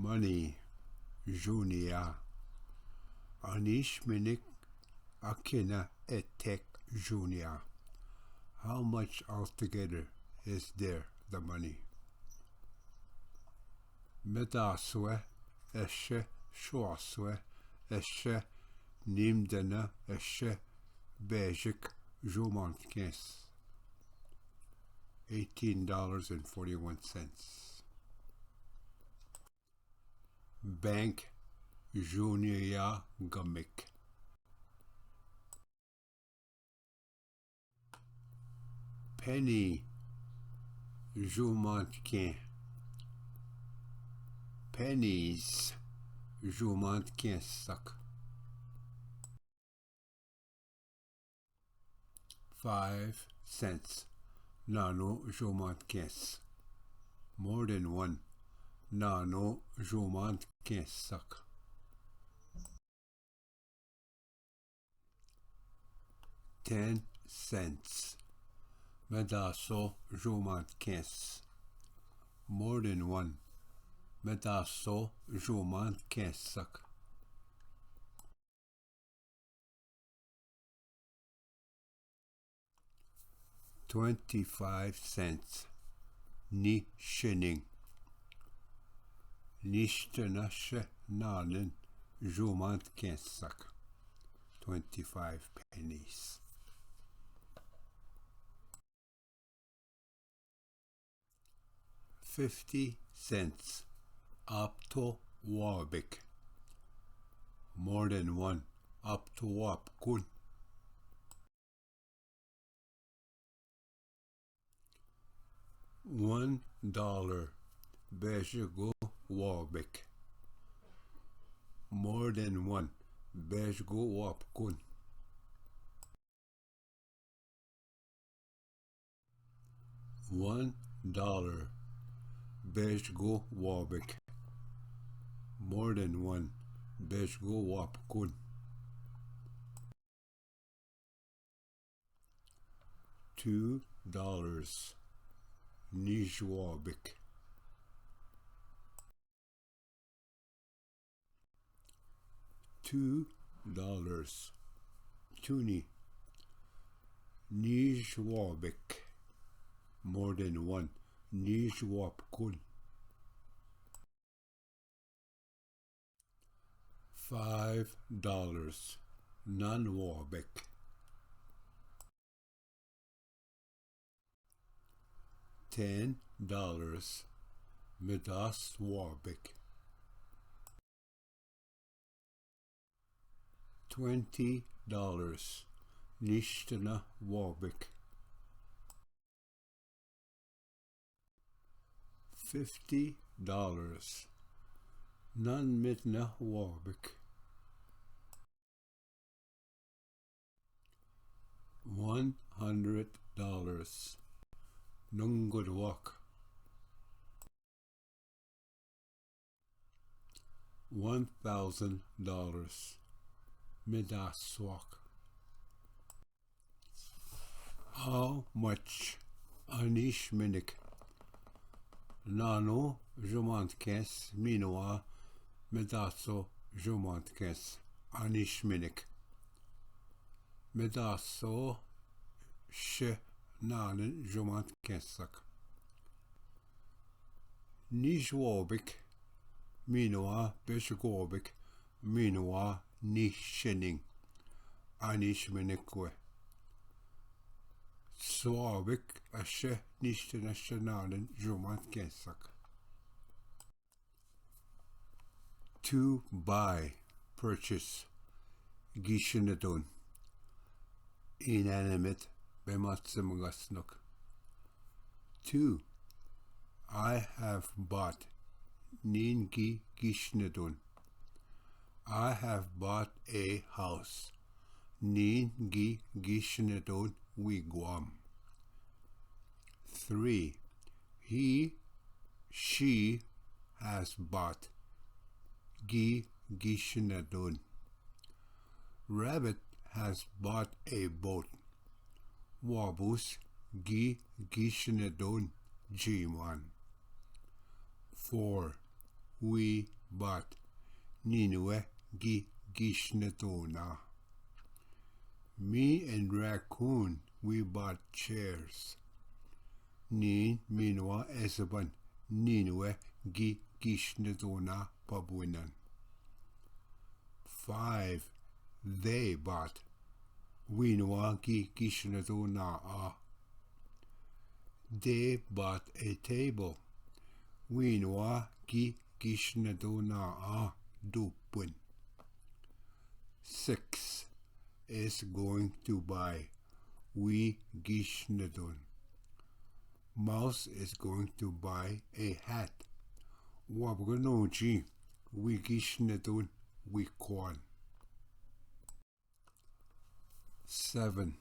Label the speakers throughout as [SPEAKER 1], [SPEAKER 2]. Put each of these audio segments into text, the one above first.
[SPEAKER 1] money, Zzhoniiyaa. Anishinaabe akina etek Zzhoniiyaa. How much altogether is there, the money? Medaswe eshe shoaswe eshe nimdana eshe bejik Zzhoniiyaa. $18.41. Bank Zzhoniiyaa Gamik. Penny Zzhoniiyaa. Pennies Zzhoniiyaa sak. 5 cents. Nano Zzhoniiyaa. More than one. Nano Zzhoniiyaa sak. 10 cents. Medaso Zzhoniiyaa. More than one. Medaso Zzhoniiyaa sak. 25 cents. Nishining. Nishtanashe nanen Zzhoniiyaa sak. 25 pennies. 50 cents. Apto wabik. More than one. Apto wapkun. $1. Bejgo wabik. More than one. Bejgo wapkun. $1. Bejgo wabik. More than one. Bejgo wapkun. $2. Nijwabik. $2. Tuni. Nijwabik. More than one. Nijwapkun. $5. Nanwabik. $10. Medaswabik. $20. Nishtana wabik. $50. Nanmitna wabik. $100. Nungudwak. $1,000. Midaswak. How much? Anishinaabe. Nano Zzhoniiyaa minwa medaso Zzhoniiyaa. Anishinaabe. Medaso she nanen Zzhoniiyaa sak. Nijwabik minwa bejgobik minwa nishining. Anishinaabe. Swabik ashe nishtanashanan Zzhoniiyaa sak. To buy, purchase. Gishinadon. Inanimate bematsimgasnuk. 2. I have bought. Ningi gishnadon. I have bought a house. Ningi gishnadon wigwam. 3. He, she has bought. Gi gishnadon. Rabbit has bought a boat. Wabus gi gishnadon jiman. 4. we bought Ninue gi gishnatona. Me and Raccoon, we bought chairs. Nin minwa esaban Ninue gi gishnatona pabuinan. 5. They bought Winwa gi gishnatona a. They bought a table. Winwa gi gishnatona a dupun. 6 is going to buy. We gishnatun. Mouse is going to buy a hat. Wabganoji. We gishnatun. We corn. 7.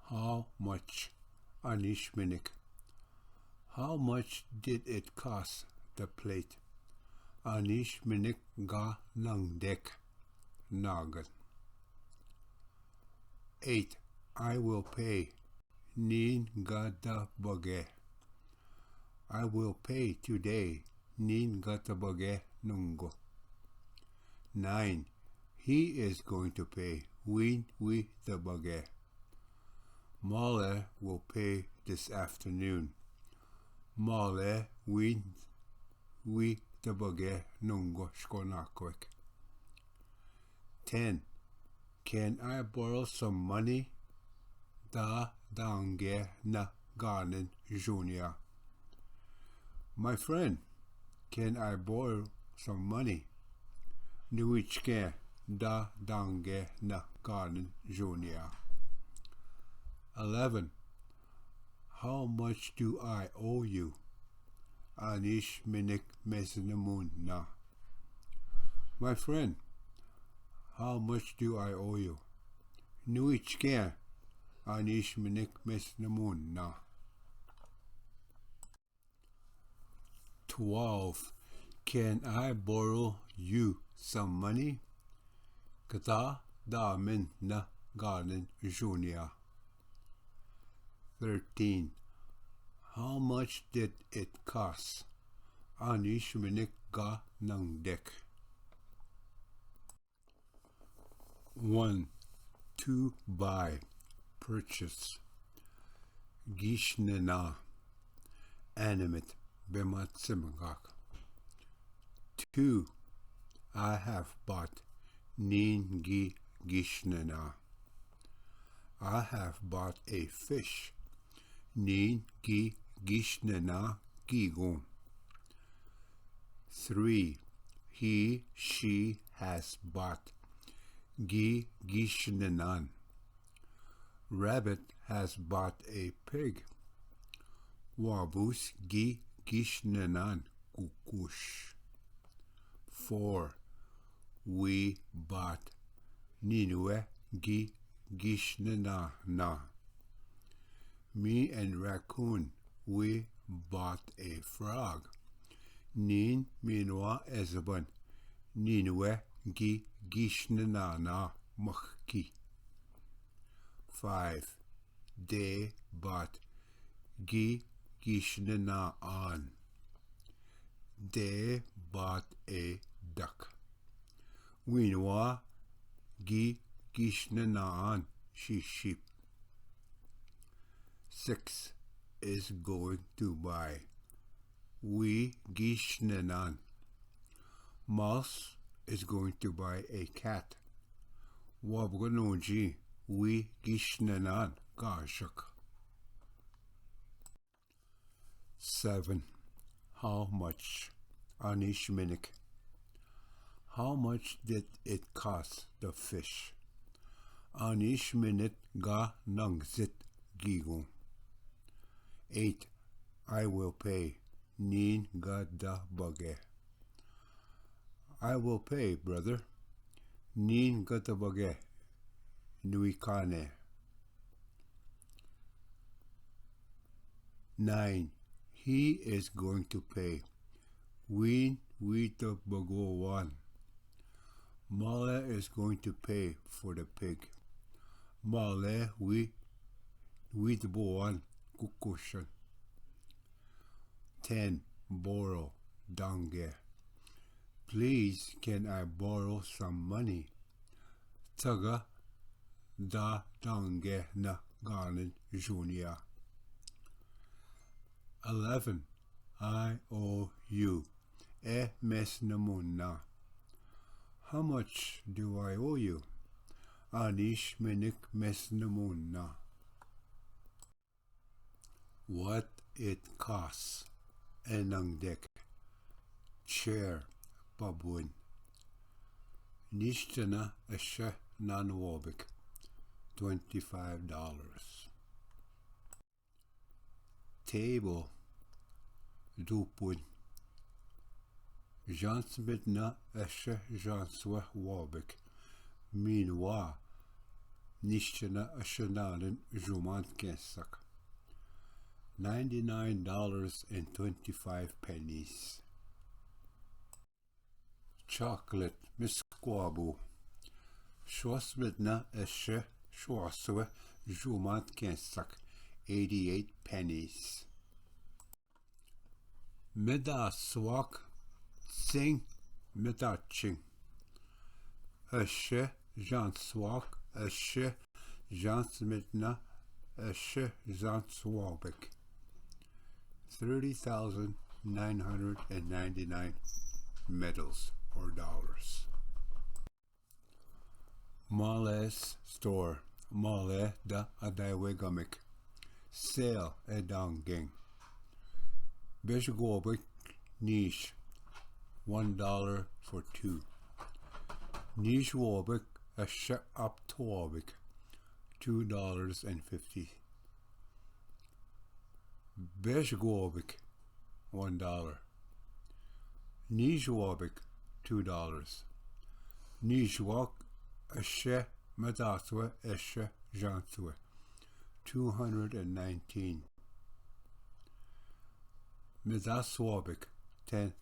[SPEAKER 1] How much? Anishminik. How much did it cost? The plate. Anishminik ga nangdek. Nagan. 8. I will pay. Nin gada bage. I will pay today. Nin gada bage nungo. 9. He is going to pay. We the bage. Male will pay this afternoon. Male we the bage nungo shkonakwek. 10. Can I borrow some money? Da dange na garden Zzhoniiyaa. My friend, can I borrow some money? Nuichke da dange na garden Zzhoniiyaa. 11. How much do I owe you? Anish minik mesnamun na. My friend, how much do I owe you? Nuichke Anish minik mesnamun na. 12. Can I borrow you some money? Kata da min na garden Zzhoniiyaa. 13. How much did it cost? Anish minik ga nangdek. 1. To buy. Purchase. Gishnana. Animate. Bematsimagak. 2. I have bought. Nin gi gishnana. I have bought a fish. Nin gi gishnana gigon. 3. He, she has bought. Gi gishnanan. Rabbit has bought a pig. Wabus gi gishnanan kukush. 4. We bought. Ninue gi gishnana na. Me and Raccoon, we bought a frog. Nin minwa ezaban. Ninue gi gishnana machki. 5. They bought. Gi gishnana an. They bought a duck. Winwa gi gishnana an sheep. 6 is going to buy. We gishnanan. Mouse is going to buy a cat. Wabganoji. We gishnanan gashak. 7. How much? Anishminik. How much did it cost? The fish. Anishminit ga nangzit gigon. 8. I will pay. Nin ga da bage. I will pay, brother. Nin ga da bage. Nuikane. 9. He is going to pay. We the bagowan. Male is going to pay for the pig. Male we the boan kukushan. 10. Borrow dange. Please, can I borrow some money? Taga da dange na ganin Zzhoniiyaa. 11. I owe you. E mes namunna. How much do I owe you? Anish minik mes namunna. What it costs. Enangdek. Chair. Babuin. Nishtana asha nanwobik. $25. Table. Dupun. Jansmitna asha janswa wobik. Minwa. Nishtana ashanalin jumant kensak. $99.25. Chocolate misquabu. Schwasmitna eshe schwaswe jumant kensak. 88 pennies. Midaswak sing midaching. Eshe janswak eshe jansmitna eshe janswabik. 30,999 medals or dollars. Male's store. Male da adaiwegamik. Sale edanging. Bishgobik niche. $1 for 2. Niche wobik ashe up towabik. $2.50. Beshgobik $1. Nijwabik $2. Nijwak ashe madatwe eshe jantwe $219. Midaswabik $10.